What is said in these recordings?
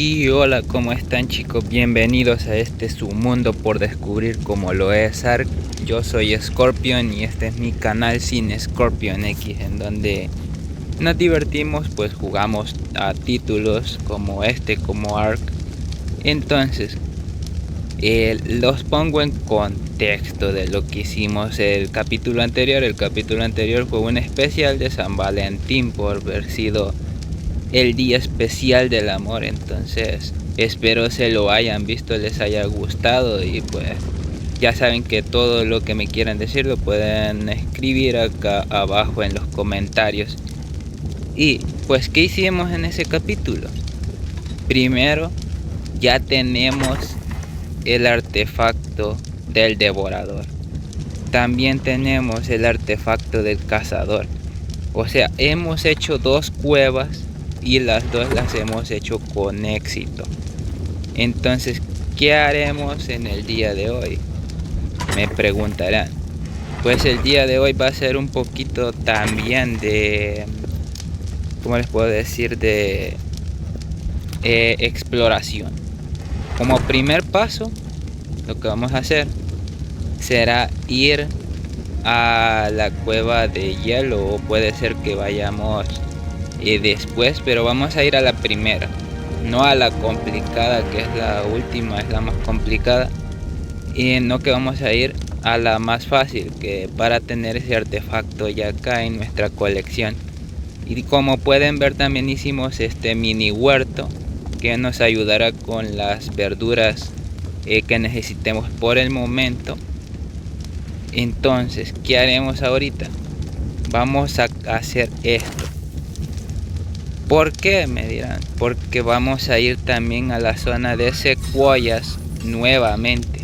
Y hola, ¿cómo están, chicos? Bienvenidos a este su mundo por descubrir, como lo es Ark. Yo soy Scorpion y este es mi canal Sin Scorpion X, en donde nos divertimos, pues jugamos a títulos como este, como Ark. Entonces, los pongo en contexto de lo que hicimos el capítulo anterior. El capítulo anterior fue un especial de San Valentín por haber sido el día especial del amor. Entonces espero se lo hayan visto, les haya gustado, y pues ya saben que todo lo que me quieran decir lo pueden escribir acá abajo en los comentarios. Y pues, ¿qué hicimos en ese capítulo? Primero, ya tenemos el artefacto del devorador, también tenemos el artefacto del cazador. O sea, hemos hecho dos cuevas y las dos las hemos hecho con éxito. Entonces, ¿qué haremos en el día de hoy?, me preguntarán. Pues el día de hoy va a ser un poquito también de, ¿cómo les puedo decir?, de exploración. Como primer paso, lo que vamos a hacer será ir a la cueva de hielo, o puede ser que vayamos después, pero vamos a ir a la primera, no a la complicada, que es la última, es la más complicada, y no, que vamos a ir a la más fácil, que para tener ese artefacto ya acá en nuestra colección. Y como pueden ver, también hicimos este mini huerto que nos ayudará con las verduras que necesitemos por el momento. Entonces, ¿qué haremos ahorita? Vamos a hacer esto. ¿Por qué?, me dirán. Porque vamos a ir también a la zona de secuoyas nuevamente.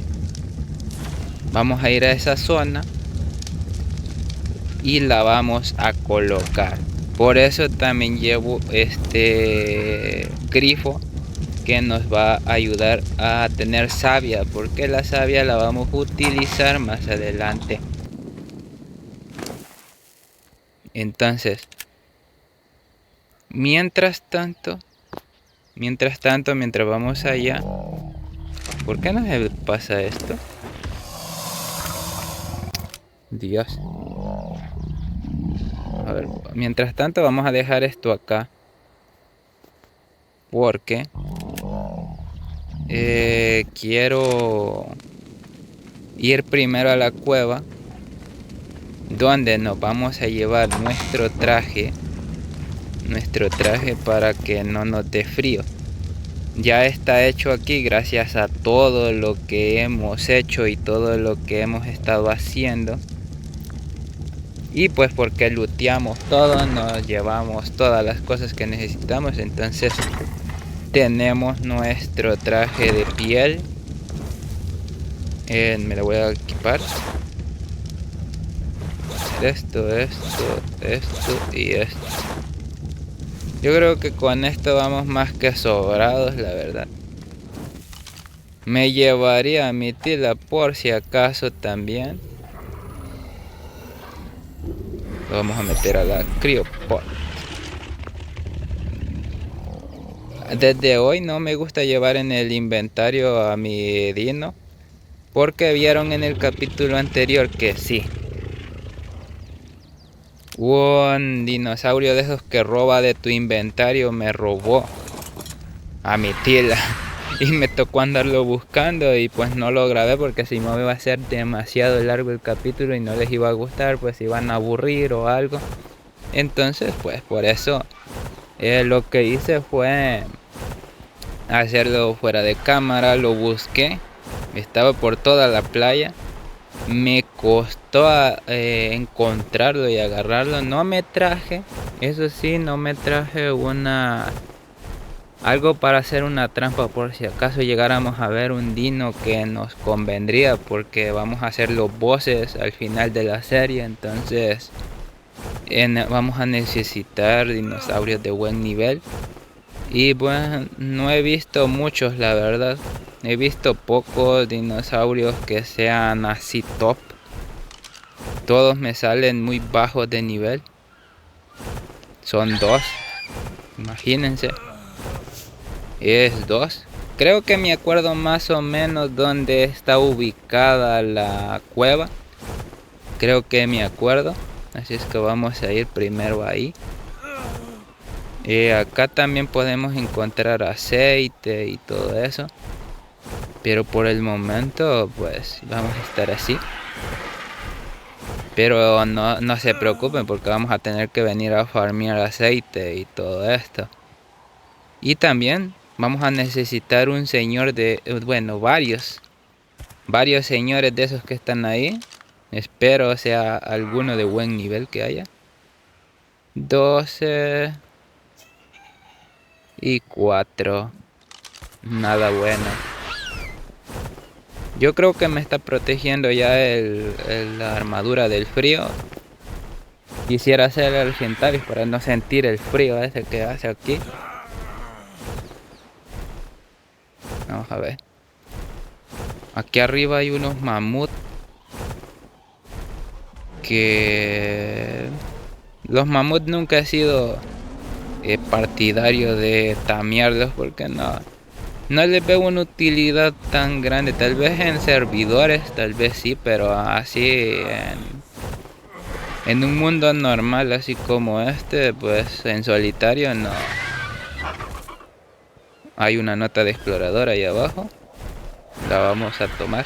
Vamos a ir a esa zona y la vamos a colocar. Por eso también llevo este grifo que nos va a ayudar a tener savia, porque la savia la vamos a utilizar más adelante. Entonces, mientras vamos allá, ¿por qué no se pasa esto? Dios. A ver, mientras tanto vamos a dejar esto acá, porque quiero ir primero a la cueva, donde nos vamos a llevar nuestro traje para que no nos dé frío. Ya está hecho aquí gracias a todo lo que hemos hecho y todo lo que hemos estado haciendo. Y pues porque looteamos todo, nos llevamos todas las cosas que necesitamos. Entonces tenemos nuestro traje de piel. Me lo voy a equipar. Esto y esto. Yo creo que con esto vamos más que sobrados, la verdad. Me llevaría a mi tila por si acaso también. Lo vamos a meter a la Cryopod. Desde hoy no me gusta llevar en el inventario a mi dino, porque vieron en el capítulo anterior que sí, un dinosaurio de esos que roba de tu inventario me robó a mi tila y me tocó andarlo buscando, y pues no lo grabé porque si no iba a ser demasiado largo el capítulo y no les iba a gustar, pues iban a aburrir o algo. Entonces pues por eso lo que hice fue hacerlo fuera de cámara. Lo busqué, estaba por toda la playa. Me costó encontrarlo y agarrarlo. No me traje, eso sí, no me traje algo para hacer una trampa por si acaso llegáramos a ver un dino que nos convendría, porque vamos a hacer los bosses al final de la serie. Entonces vamos a necesitar dinosaurios de buen nivel. Y bueno, no he visto muchos, la verdad. He visto pocos dinosaurios que sean así top. Todos me salen muy bajos de nivel. Son dos, imagínense. Es 2. Creo que me acuerdo más o menos dónde está ubicada la cueva. Creo que me acuerdo. Así es que vamos a ir primero ahí. Acá también podemos encontrar aceite y todo eso. Pero por el momento pues vamos a estar así. Pero no se preocupen porque vamos a tener que venir a farmear aceite y todo esto. Y también vamos a necesitar un señor de... Bueno, varios señores de esos que están ahí. Espero sea alguno de buen nivel que haya. 12 y 4. Nada bueno. Yo creo que me está protegiendo ya la armadura del frío. Quisiera hacer el Argentavis para no sentir el frío ese que hace aquí. Vamos a ver. Aquí arriba hay unos mamuts. Que los mamuts nunca he sido partidario de tamearlos porque no les veo una utilidad tan grande. Tal vez en servidores, tal vez sí, pero así en un mundo normal así como este, pues en solitario no. Hay una nota de explorador ahí abajo, la vamos a tomar.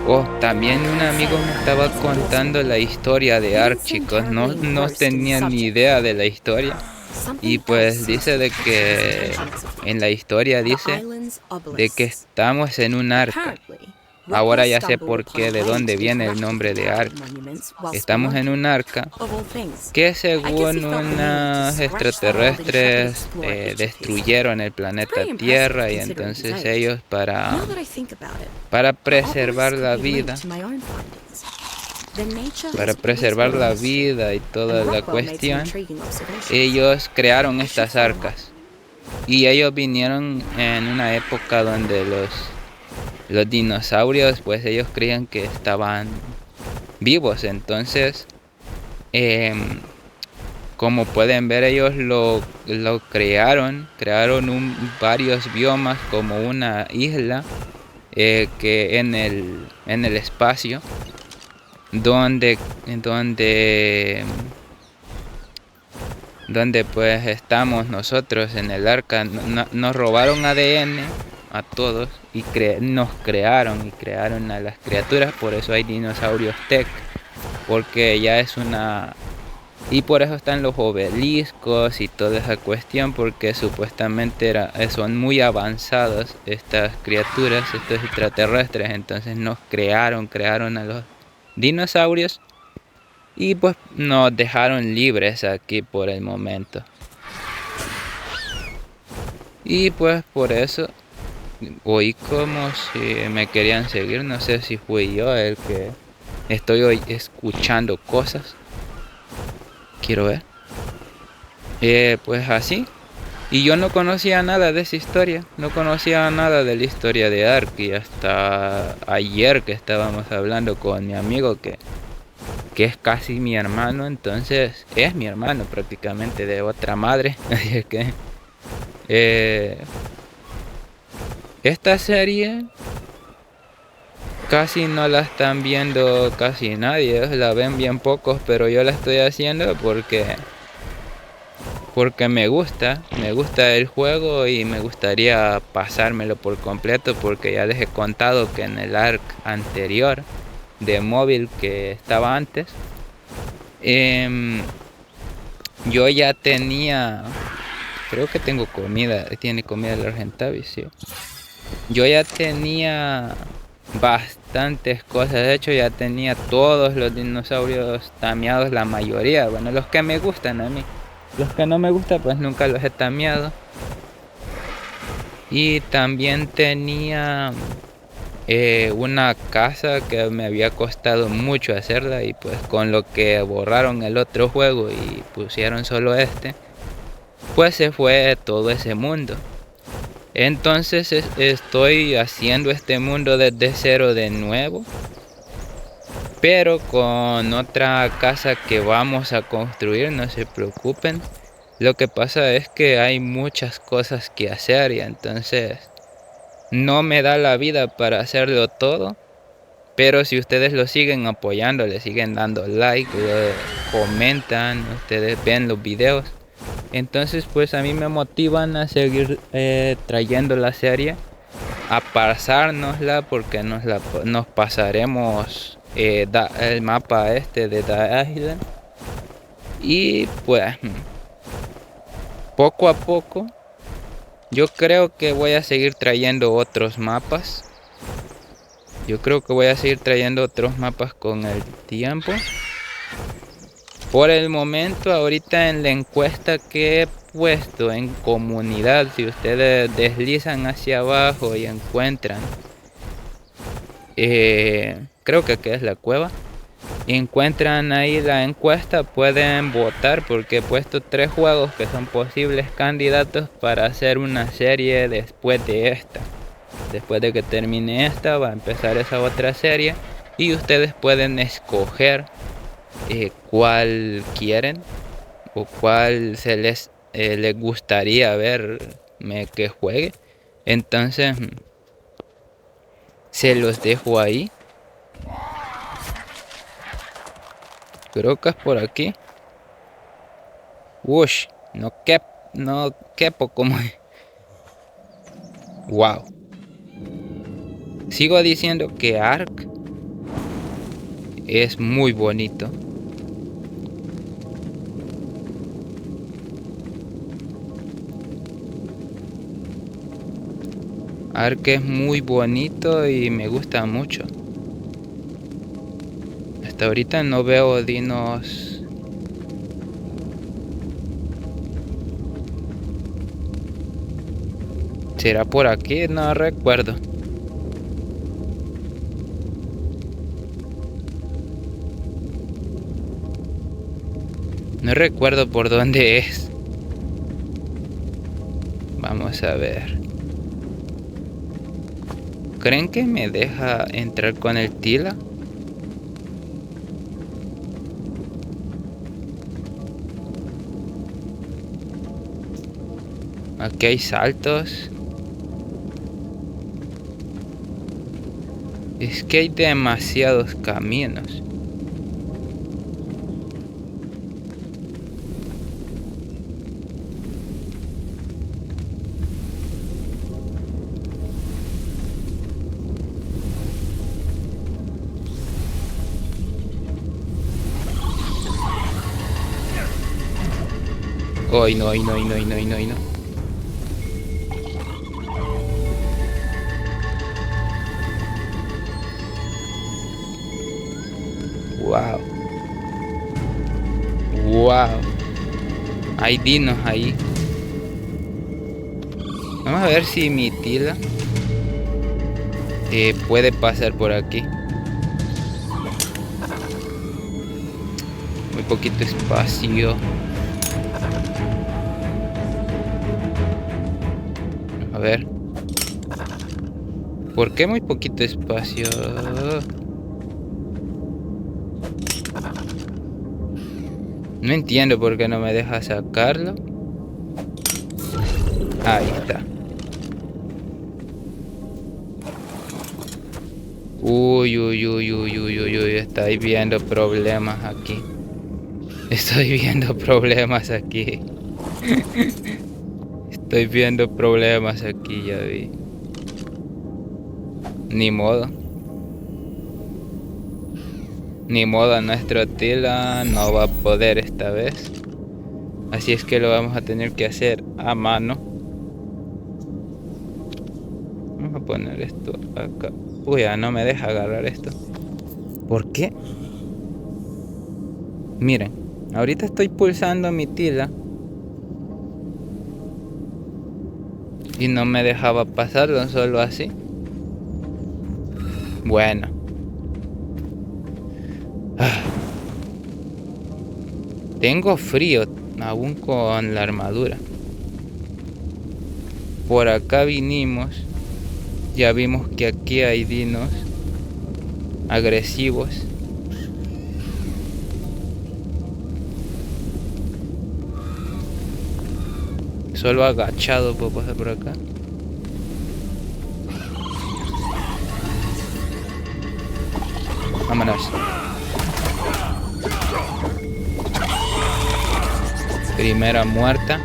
Oh, también un amigo me estaba contando la historia de Ark, chicos. No tenía ni idea de la historia. Y pues dice de que en la historia dice de que estamos en un arca. Ahora ya sé por qué, de dónde viene el nombre de Ark. Estamos en un arca que según unos extraterrestres destruyeron el planeta Tierra, y entonces ellos para preservar la vida, y toda la cuestión, ellos crearon estas arcas. Y ellos vinieron en una época donde los dinosaurios, pues ellos creían que estaban vivos. Entonces, como pueden ver, ellos lo crearon varios biomas, como una isla que en el espacio, donde pues estamos nosotros en el arca. Nos robaron ADN a todos y nos crearon a las criaturas. Por eso hay dinosaurios tech, porque ya es una... Y por eso están los obeliscos y toda esa cuestión, porque supuestamente son muy avanzados estas criaturas, estos extraterrestres. Entonces nos crearon a los dinosaurios y pues nos dejaron libres aquí por el momento. Y pues por eso oí como si me querían seguir. No sé si fui yo el que estoy hoy escuchando cosas. Quiero ver. Pues así. Y yo no conocía nada de esa historia. No conocía nada de la historia de Ark. Y hasta ayer que estábamos hablando con mi amigo que es casi mi hermano. Entonces es mi hermano prácticamente de otra madre. Así es que esta serie casi no la están viendo casi nadie, la ven bien pocos, pero yo la estoy haciendo porque me gusta el juego y me gustaría pasármelo por completo, porque ya les he contado que en el Ark anterior de móvil que estaba antes, yo ya tenía, creo que tengo comida, tiene comida el Argentavis, sí. Yo ya tenía bastantes cosas. De hecho ya tenía todos los dinosaurios tameados, la mayoría. Bueno, los que me gustan a mí. Los que no me gustan pues nunca los he tameado. Y también tenía una casa que me había costado mucho hacerla, y pues con lo que borraron el otro juego y pusieron solo este, pues se fue todo ese mundo. Entonces estoy haciendo este mundo desde cero de nuevo. Pero con otra casa que vamos a construir, no se preocupen. Lo que pasa es que hay muchas cosas que hacer y entonces no me da la vida para hacerlo todo. Pero si ustedes lo siguen apoyando, le siguen dando like, comentan, ustedes ven los videos, entonces pues a mí me motivan a seguir trayendo la serie, a pasárnosla, porque nos pasaremos el mapa este de The Island. Y pues poco a poco yo creo que voy a seguir trayendo otros mapas. Yo creo que voy a seguir trayendo otros mapas con el tiempo. Por el momento, ahorita en la encuesta que he puesto en comunidad, si ustedes deslizan hacia abajo y encuentran, creo que aquí es la cueva, encuentran ahí la encuesta, pueden votar porque he puesto 3 juegos que son posibles candidatos para hacer una serie después de esta. Después de que termine esta, va a empezar esa otra serie y ustedes pueden escoger cuál quieren o cuál les gustaría verme que juegue. Entonces se los dejo ahí. Creo que es por aquí. Ush, no quepo como. Wow. Sigo diciendo que Ark es muy bonito. Ark es muy bonito y me gusta mucho. Hasta ahorita no veo dinos. ¿Será por aquí? No recuerdo. No recuerdo por dónde es. Vamos a ver. ¿Creen que me deja entrar con el Tila? Aquí hay saltos. Es que hay demasiados caminos. Ay, no, ay, no, ay, no, ay, no, ay, no, ay, no. Wow. Wow. Hay dinos ahí. Vamos a ver si mi Tila puede pasar por aquí. Muy poquito espacio. A ver. ¿Por qué muy poquito espacio? No entiendo por qué no me deja sacarlo. Ahí está. Uy, uy, uy, uy, uy, uy, uy. Estoy viendo problemas aquí. Estoy viendo problemas aquí. Estoy viendo problemas aquí, ya vi. Ni modo. Ni modo, nuestro Tila no va a poder esta vez. Así es que lo vamos a tener que hacer a mano. Vamos a poner esto acá. Uy, ya no me deja agarrar esto. ¿Por qué? Miren, ahorita estoy pulsando mi Tila y no me dejaba pasarlo, solo así. Bueno. Tengo frío aún con la armadura. Por acá vinimos. Ya vimos que aquí hay dinos agresivos. Solo agachado puedo pasar por acá. Vámonos. Primera muerta.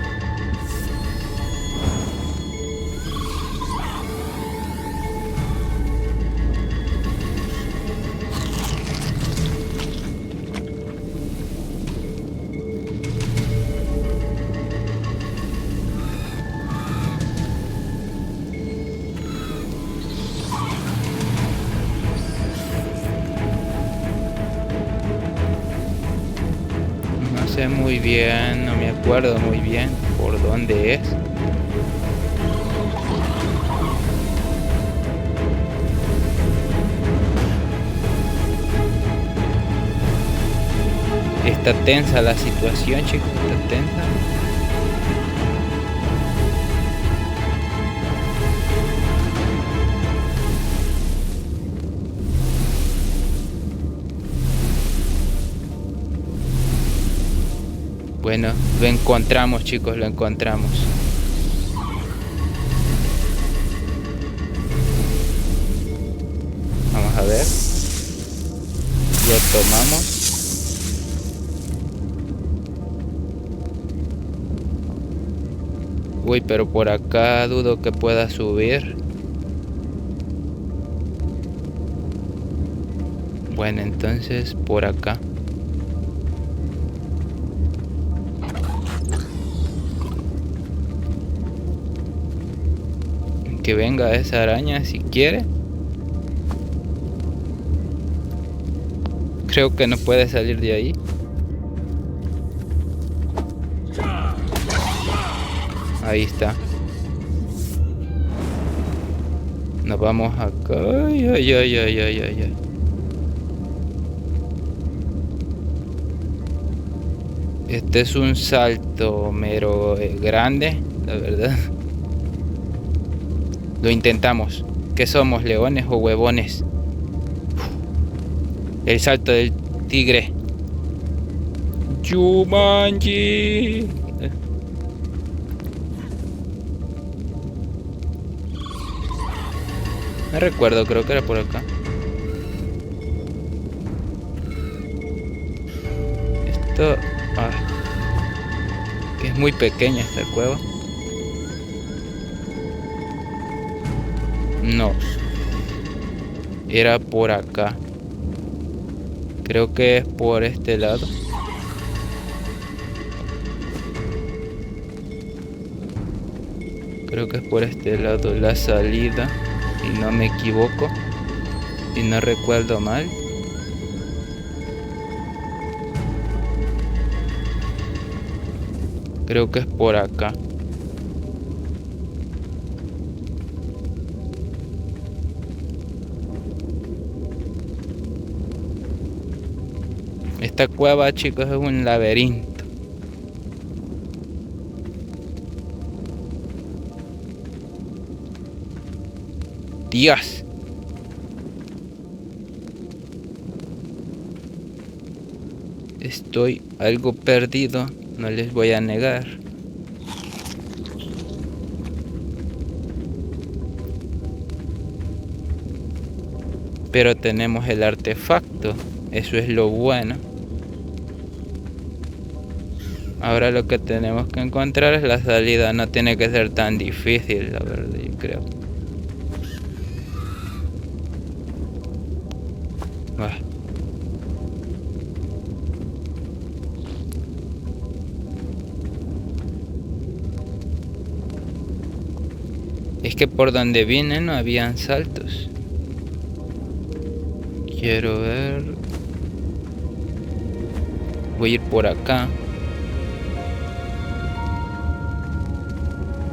No sé muy bien, no me acuerdo muy bien por dónde es. Está tensa la situación, chicos, está tensa. Bueno, lo encontramos, chicos, lo encontramos. Vamos a ver. Lo tomamos. Uy, pero por acá dudo que pueda subir. Bueno, entonces por acá. Que venga esa araña si quiere. Creo que no puede salir de ahí. Ahí está. Nos vamos acá. Ay, ay, ay, ay, ay, ay, ay. Este es un salto mero grande, la verdad. Lo intentamos. ¿Qué somos, leones o huevones? El salto del tigre. Jumanji. No recuerdo, creo que era por acá. Esto... que es muy pequeña esta cueva. No. Era por acá. Creo que es por este lado. Creo que es por este lado la salida. Si no me equivoco. Si no recuerdo mal. Creo que es por acá. Esta cueva, chicos, es un laberinto. Dios. Estoy algo perdido, no les voy a negar. Pero tenemos el artefacto, eso es lo bueno. Ahora lo que tenemos que encontrar es la salida, no tiene que ser tan difícil, la verdad, yo creo. Es que por donde vine no habían saltos. Quiero ver. Voy a ir por acá.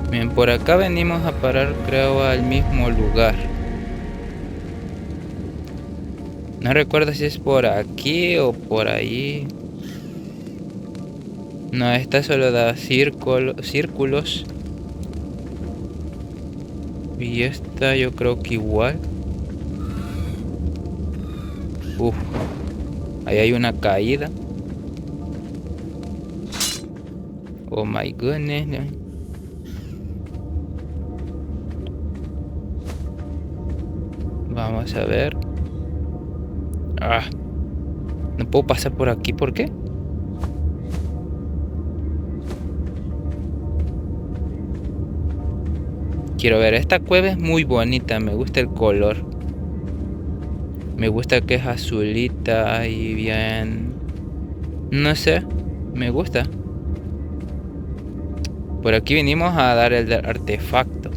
Bien, por acá venimos a parar, creo, al mismo lugar. No recuerdo si es por aquí o por ahí. No, esta solo da círculos. Y esta yo creo que igual. Uf, ahí hay una caída. Oh my goodness. Vamos a ver. Ah, no puedo pasar por aquí, ¿por qué? Quiero ver, esta cueva es muy bonita, me gusta el color. Me gusta que es azulita y bien... No sé, me gusta. Por aquí vinimos a dar el artefacto.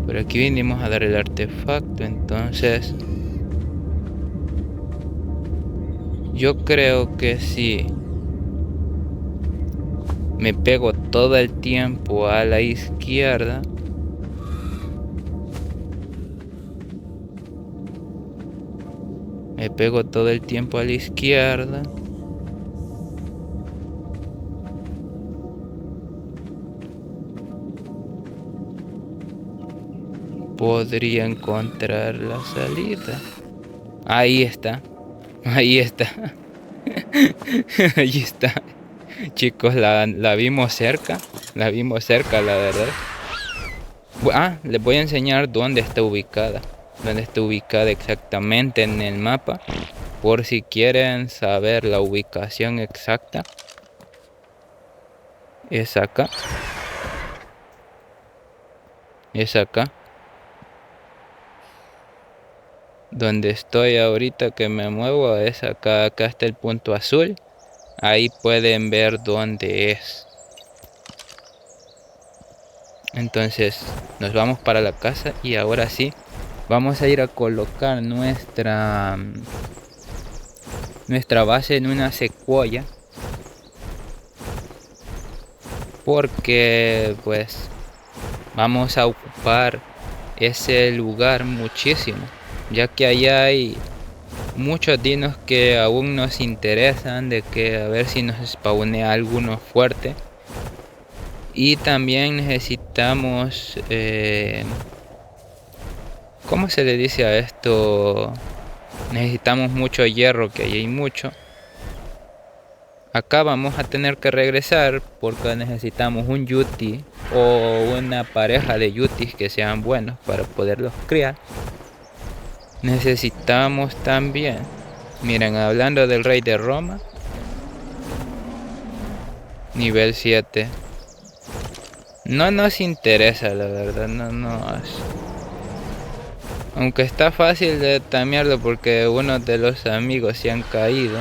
Por aquí vinimos a dar el artefacto, entonces... Yo creo que sí. Me pego todo el tiempo a la izquierda. Me pego todo el tiempo a la izquierda. Podría encontrar la salida. Ahí está. Ahí está. Ahí está. Chicos, la vimos cerca. La vimos cerca, la verdad. Les voy a enseñar dónde está ubicada. Dónde está ubicada exactamente en el mapa. Por si quieren saber la ubicación exacta. Es acá. Es acá. Donde estoy ahorita que me muevo es acá. Acá está el punto azul. Ahí pueden ver dónde es. Entonces nos vamos para la casa y ahora sí vamos a ir a colocar nuestra base en una secuoya, porque pues vamos a ocupar ese lugar muchísimo, ya que allá hay muchos dinos que aún nos interesan, de que a ver si nos spawnea alguno fuerte. Y también necesitamos, ¿cómo se le dice a esto? Necesitamos mucho hierro, que ahí hay mucho. Acá vamos a tener que regresar porque necesitamos un yuti o una pareja de yutis que sean buenos para poderlos criar. Necesitamos también, miren, hablando del rey de Roma, nivel 7. No nos interesa, la verdad, no nos... Aunque está fácil de tamearlo porque uno de los amigos se han caído.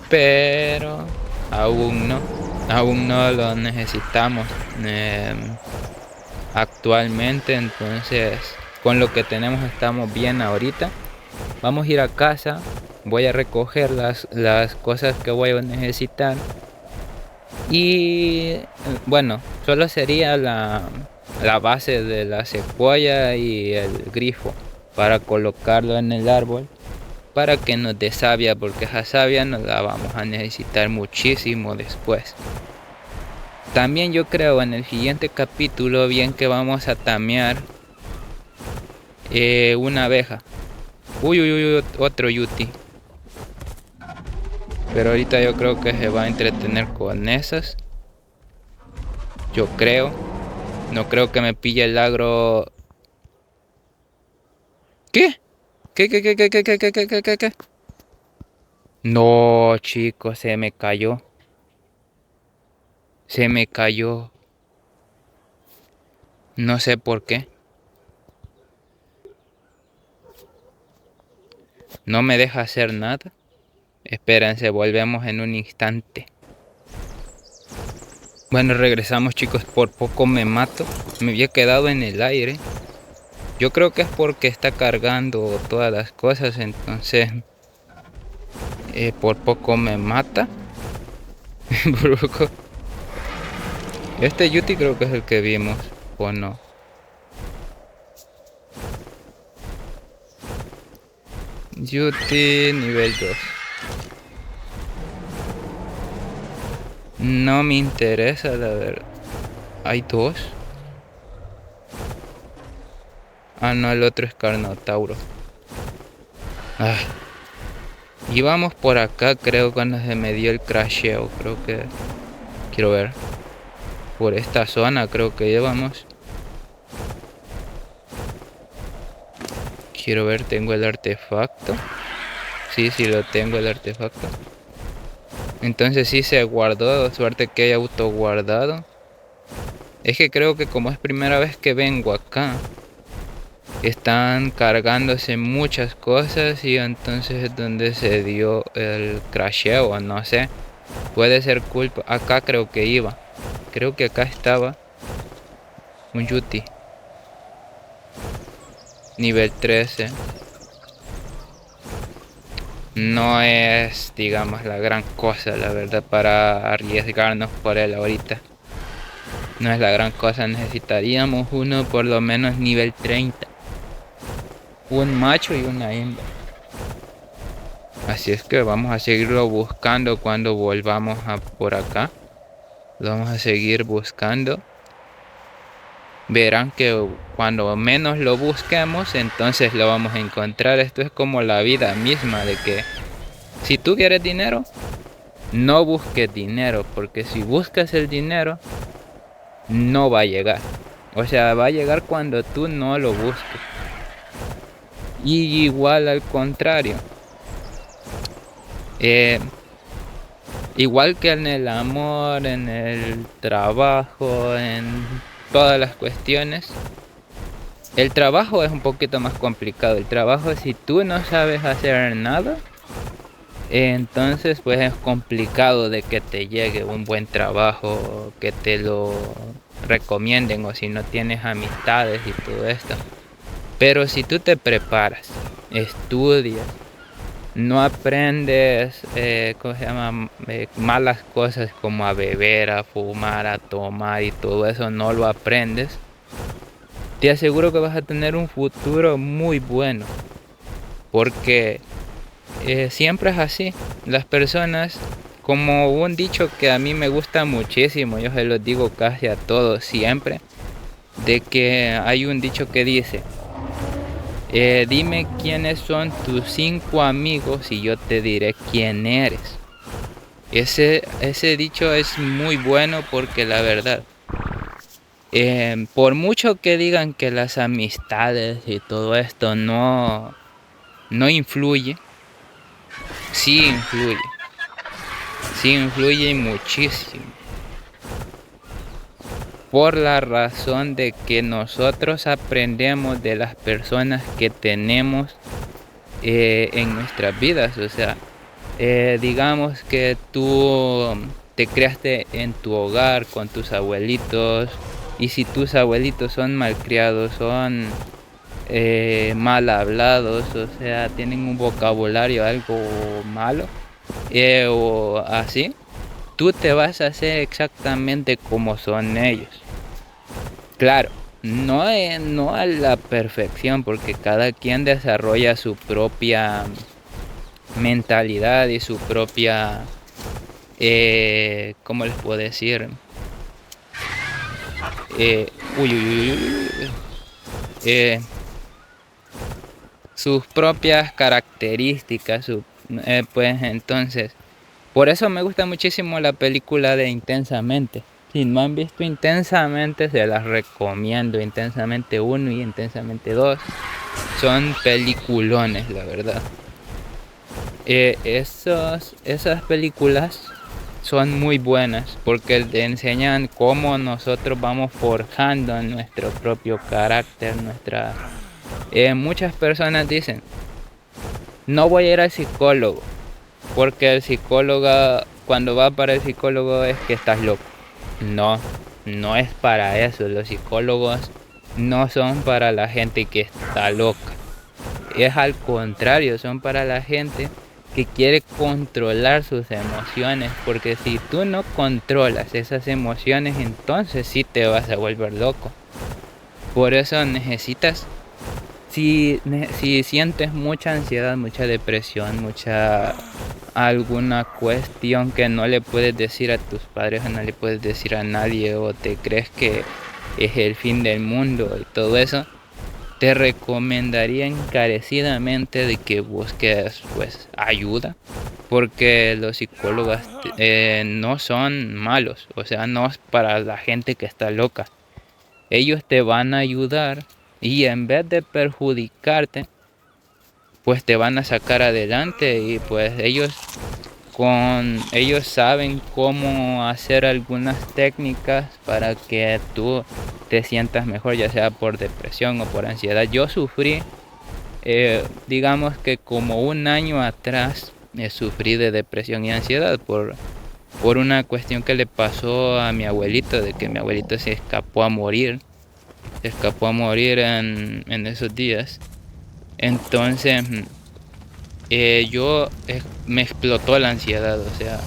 Pero aún no lo necesitamos actualmente. Entonces con lo que tenemos estamos bien ahorita. Vamos a ir a casa. Voy a recoger las cosas que voy a necesitar. Y bueno, solo sería la base de la secuoya y el grifo para colocarlo en el árbol, para que nos dé savia, porque esa savia nos la vamos a necesitar muchísimo después. También yo creo en el siguiente capítulo bien que vamos a tamear una abeja. Uy, otro yuti. Pero ahorita yo creo que se va a entretener con esas. Yo creo. No creo que me pille el agro. ¿Qué? ¿Qué? No, chicos, se me cayó. Se me cayó. No sé por qué. No me deja hacer nada. Espérense, volvemos en un instante. Bueno, regresamos, chicos. Por poco me mato. Me había quedado en el aire. Yo creo que es porque está cargando todas las cosas. Entonces por poco me mata. Por poco. Este yuti creo que es el que vimos, ¿o no? Yuti nivel 2. No me interesa, la verdad. ¿Hay dos? Ah, no, el otro es Carnotauro. Ay. Y vamos por acá, creo, cuando se me dio el crasheo. Creo que... Quiero ver. Por esta zona creo que llevamos. Quiero ver, tengo el artefacto. Sí, lo tengo el artefacto. Entonces sí se guardó. Suerte que haya auto guardado. Es que creo que como es primera vez que vengo acá, están cargándose muchas cosas y entonces es donde se dio el crasheo, no sé. Puede ser culpa. Acá creo que iba. Creo que acá estaba un Yuti. Nivel 13. No es, digamos, la gran cosa, la verdad, para arriesgarnos por él ahorita. No es la gran cosa, necesitaríamos uno por lo menos nivel 30. Un macho y una hembra. Así es que vamos a seguirlo buscando cuando volvamos por acá. Lo vamos a seguir buscando. Verán que cuando menos lo busquemos, entonces lo vamos a encontrar. Esto es como la vida misma, de que si tú quieres dinero, no busques dinero, porque si buscas el dinero, no va a llegar. O sea, va a llegar cuando tú no lo busques. Y igual al contrario. Igual que en el amor, en el trabajo, en todas las cuestiones. El trabajo es un poquito más complicado. El trabajo, si tú no sabes hacer nada, entonces pues es complicado de que te llegue un buen trabajo, que te lo recomienden, o si no tienes amistades y todo esto. Pero si tú te preparas, estudias, no aprendes ¿cómo se llama? Malas cosas como a beber, a fumar, a tomar y todo eso, no lo aprendes, te aseguro que vas a tener un futuro muy bueno, porque siempre es así. Las personas, como un dicho que a mí me gusta muchísimo, yo se lo digo casi a todos siempre, de que hay un dicho que dice: dime quiénes son tus 5 amigos y yo te diré quién eres. Ese dicho es muy bueno, porque la verdad, por mucho que digan que las amistades y todo esto no influye, sí influye. Sí influye muchísimo. Por la razón de que nosotros aprendemos de las personas que tenemos en nuestras vidas. O sea, digamos que tú te criaste en tu hogar con tus abuelitos, y si tus abuelitos son malcriados, son mal hablados, o sea, tienen un vocabulario algo malo, o así, tú te vas a hacer exactamente como son ellos. Claro, no a la perfección, porque cada quien desarrolla su propia mentalidad y su propia, ¿cómo les puedo decir? Sus propias características, pues entonces, por eso me gusta muchísimo la película de Intensamente. Si no han visto Intensamente, se las recomiendo. Intensamente 1 y Intensamente 2 son peliculones, la verdad. Esas películas son muy buenas, porque te enseñan cómo nosotros vamos forjando nuestro propio carácter. Muchas personas dicen: no voy a ir al psicólogo, porque el psicólogo, cuando va para el psicólogo, es que estás loco. No es para eso. Los psicólogos no son para la gente que está loca. Es al contrario, son para la gente que quiere controlar sus emociones, porque si tú no controlas esas emociones, entonces sí te vas a volver loco. Por eso necesitas, si sientes mucha ansiedad, mucha depresión, alguna cuestión que no le puedes decir a tus padres, o no le puedes decir a nadie, o te crees que es el fin del mundo y todo eso, te recomendaría encarecidamente de que busques pues ayuda, porque los psicólogos no son malos, o sea, no es para la gente que está loca. Ellos te van a ayudar y en vez de perjudicarte, pues te van a sacar adelante y pues ellos saben cómo hacer algunas técnicas para que tú te sientas mejor, ya sea por depresión o por ansiedad. Yo sufrí, digamos que como un año atrás, sufrí de depresión y ansiedad por una cuestión que le pasó a mi abuelito, de que mi abuelito se escapó a morir en esos días. Entonces me explotó la ansiedad, o sea,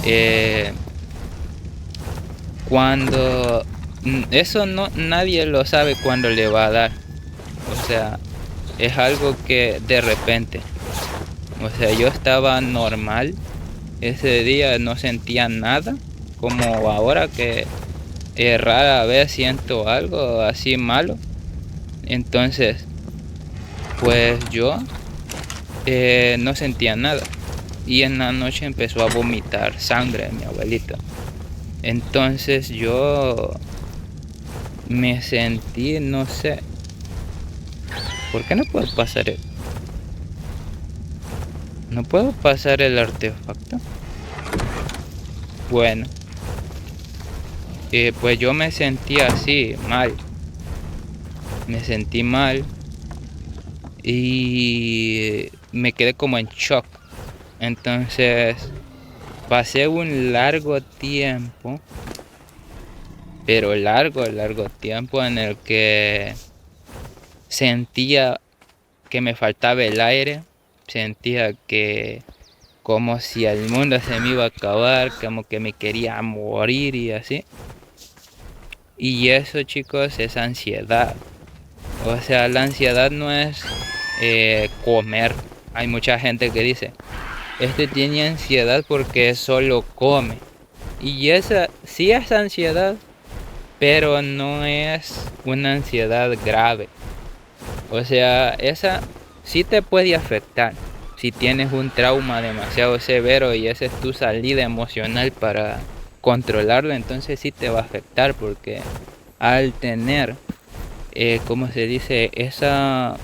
eh, cuando eso no nadie lo sabe cuándo le va a dar, o sea, es algo que de repente, o sea, yo estaba normal ese día, no sentía nada, como ahora que rara vez siento algo así malo. Entonces pues yo no sentía nada y en la noche empezó a vomitar sangre mi abuelita. Entonces yo me sentí, no sé, ¿por qué no puedo pasar no puedo pasar el artefacto? Bueno, pues yo me sentí así, mal. Me sentí mal y me quedé como en shock. Entonces pasé un largo tiempo, pero largo tiempo en el que sentía que me faltaba el aire, sentía que como si el mundo se me iba a acabar, como que me quería morir y así. Y eso, chicos, es ansiedad. O sea, la ansiedad no es comer. Hay mucha gente que dice, este tiene ansiedad porque solo come. Y esa sí es ansiedad, pero no es una ansiedad grave. O sea, esa sí te puede afectar si tienes un trauma demasiado severo y esa es tu salida emocional para controlarlo, entonces sí te va a afectar porque al tener, ¿cómo se dice? Eso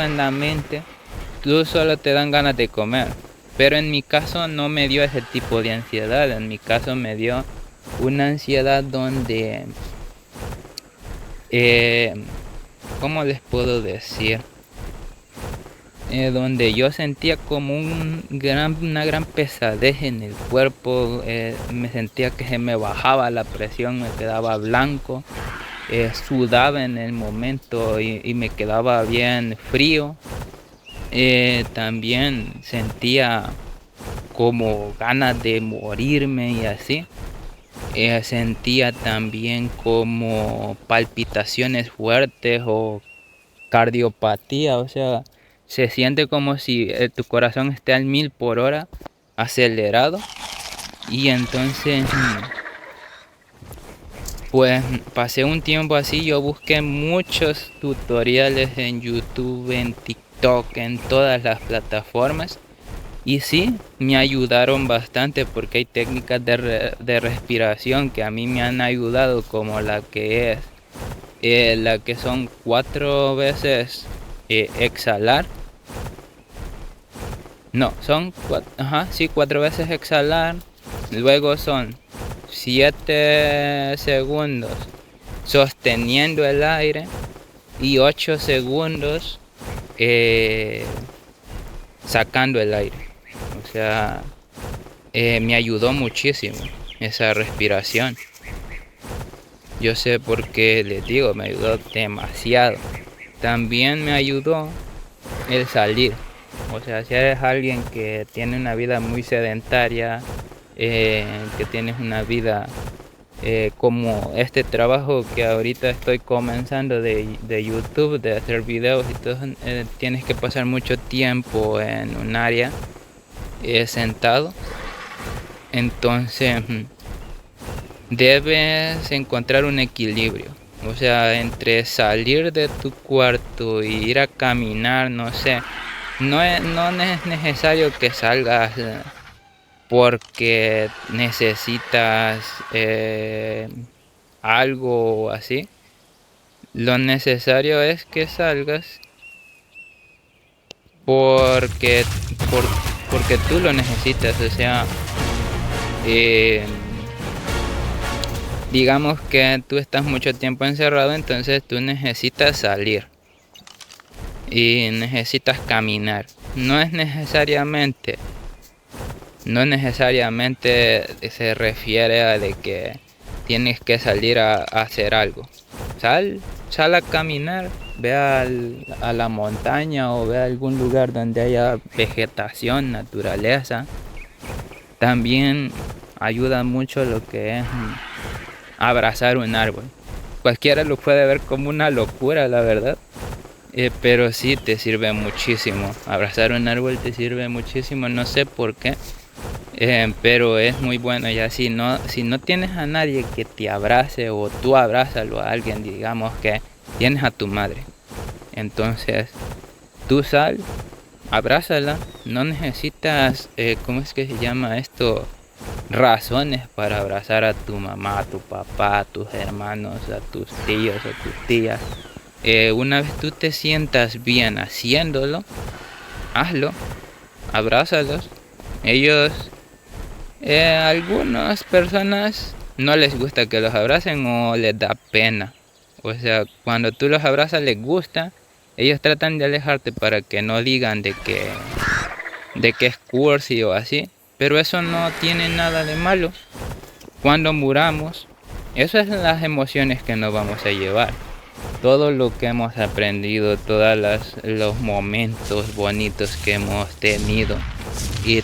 en la mente, tú solo te dan ganas de comer. Pero en mi caso no me dio ese tipo de ansiedad, en mi caso me dio una ansiedad donde, eh, ¿cómo les puedo decir? Donde yo sentía como una gran pesadez en el cuerpo, me sentía que se me bajaba la presión, me quedaba blanco, sudaba en el momento y me quedaba bien frío. También sentía como ganas de morirme y así. Sentía también como palpitaciones fuertes o cardiopatía, o sea, se siente como si tu corazón esté al 1000 por hora, acelerado. Y entonces, pues pasé un tiempo así, yo busqué muchos tutoriales en YouTube, en TikTok, en todas las plataformas. Y sí, me ayudaron bastante porque hay técnicas de respiración que a mí me han ayudado, como la que es la que son 4 veces exhalar. No, son 4 veces exhalar. Luego son 7 segundos sosteniendo el aire y 8 segundos sacando el aire. O sea, me ayudó muchísimo esa respiración. Yo sé por qué les digo, me ayudó demasiado. También me ayudó el salir. O sea, si eres alguien que tiene una vida muy sedentaria, que tienes una vida como este trabajo que ahorita estoy comenzando de YouTube, de hacer videos y todo, tienes que pasar mucho tiempo en un área sentado. Entonces debes encontrar un equilibrio. O sea, entre salir de tu cuarto y ir a caminar, no sé, no es necesario que salgas porque necesitas algo así. Lo necesario es que salgas porque, por- porque tú lo necesitas. O sea, eh, digamos que tú estás mucho tiempo encerrado, entonces tú necesitas salir y necesitas caminar. No necesariamente se refiere a de que tienes que salir a hacer algo. Sal a caminar, a la montaña o ve a algún lugar donde haya vegetación, naturaleza. También ayuda mucho lo que es abrazar un árbol. Cualquiera lo puede ver como una locura, la verdad. Pero sí te sirve muchísimo. Abrazar un árbol te sirve muchísimo. No sé por qué. Pero es muy bueno. Ya si no tienes a nadie que te abrace o tú abrázalo a alguien, digamos que tienes a tu madre. Entonces tú sal, abrázala. No necesitas, ¿cómo es que se llama esto? Razones para abrazar a tu mamá, a tu papá, a tus hermanos, a tus tíos, a tus tías. Una vez tú te sientas bien haciéndolo, hazlo, abrázalos. Ellos, algunas personas no les gusta que los abracen o les da pena. O sea, cuando tú los abrazas les gusta, ellos tratan de alejarte para que no digan de que es cursi o así. Pero eso no tiene nada de malo. Cuando muramos, esas son las emociones que nos vamos a llevar. Todo lo que hemos aprendido, los momentos bonitos que hemos tenido. Y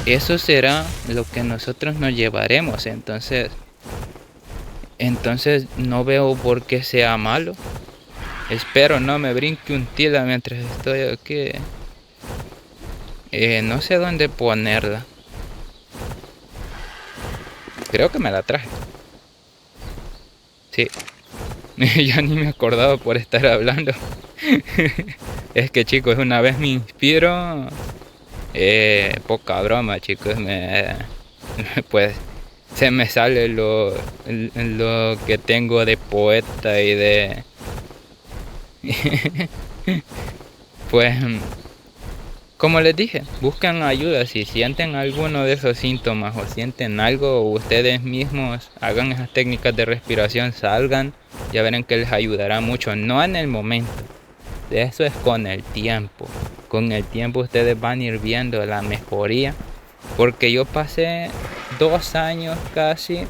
eso será lo que nosotros nos llevaremos. Entonces no veo por qué sea malo. Espero no me brinque un tila mientras estoy aquí. No sé dónde ponerla. Creo que me la traje. Sí. Ya ni me acordaba por estar hablando. Es que chicos, una vez me inspiro. Poca broma, chicos. Pues se me sale lo que tengo de poeta y de. Pues, como les dije, buscan ayuda. Si sienten alguno de esos síntomas o sienten algo, ustedes mismos hagan esas técnicas de respiración, salgan, ya verán que les ayudará mucho. No en el momento, eso es con el tiempo. Con el tiempo ustedes van a ir viendo la mejoría. Porque yo pasé 2 años casi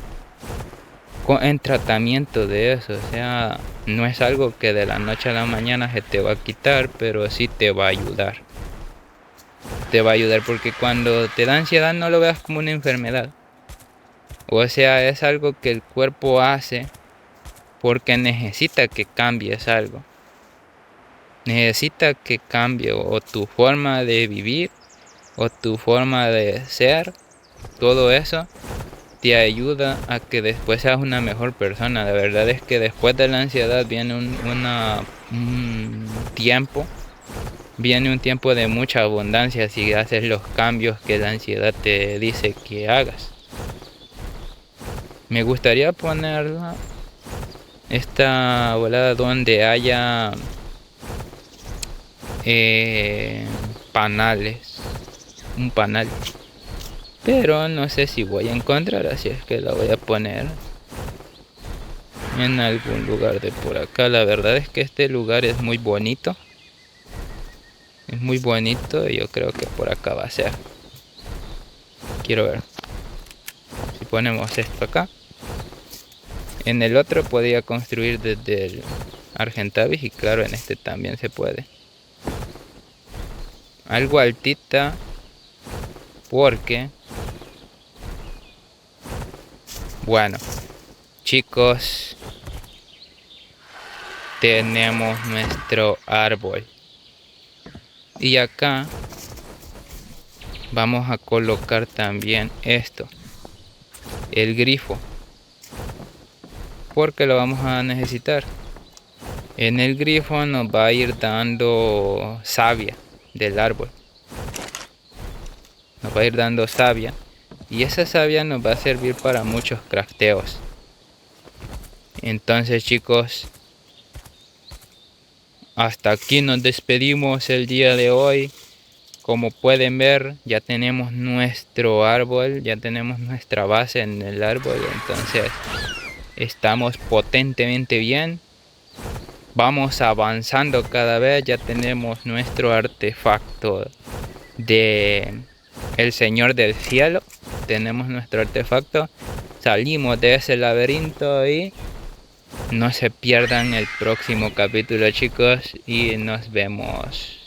en tratamiento de eso. O sea, no es algo que de la noche a la mañana se te va a quitar, pero sí te va a ayudar. Te va a ayudar porque cuando te da ansiedad no lo veas como una enfermedad. O sea, es algo que el cuerpo hace porque necesita que cambies algo. Necesita que cambie o tu forma de vivir o tu forma de ser. Todo eso te ayuda a que después seas una mejor persona. La verdad es que después de la ansiedad viene un tiempo de mucha abundancia si haces los cambios que la ansiedad te dice que hagas. Me gustaría ponerla esta volada donde haya panales, un panal, pero no sé si voy a encontrar, así es que la voy a poner en algún lugar de por acá. La verdad es que este lugar es muy bonito y yo creo que por acá va a ser. Quiero ver si ponemos esto acá. En el otro podía construir desde el Argentavis y claro, en este también se puede. Algo altita porque, bueno, chicos, tenemos nuestro árbol. Y acá vamos a colocar también esto, el grifo. porque lo vamos a necesitar. En el grifo nos va a ir dando savia del árbol. Nos va a ir dando savia. Y esa savia nos va a servir para muchos crafteos. Entonces, chicos, hasta aquí nos despedimos el día de hoy. Como pueden ver, ya tenemos nuestro árbol, ya tenemos nuestra base en el árbol. Entonces, estamos potentemente bien. Vamos avanzando cada vez. Ya tenemos nuestro artefacto de el Señor del Cielo. Tenemos nuestro artefacto. Salimos de ese laberinto y no se pierdan el próximo capítulo, chicos, y nos vemos.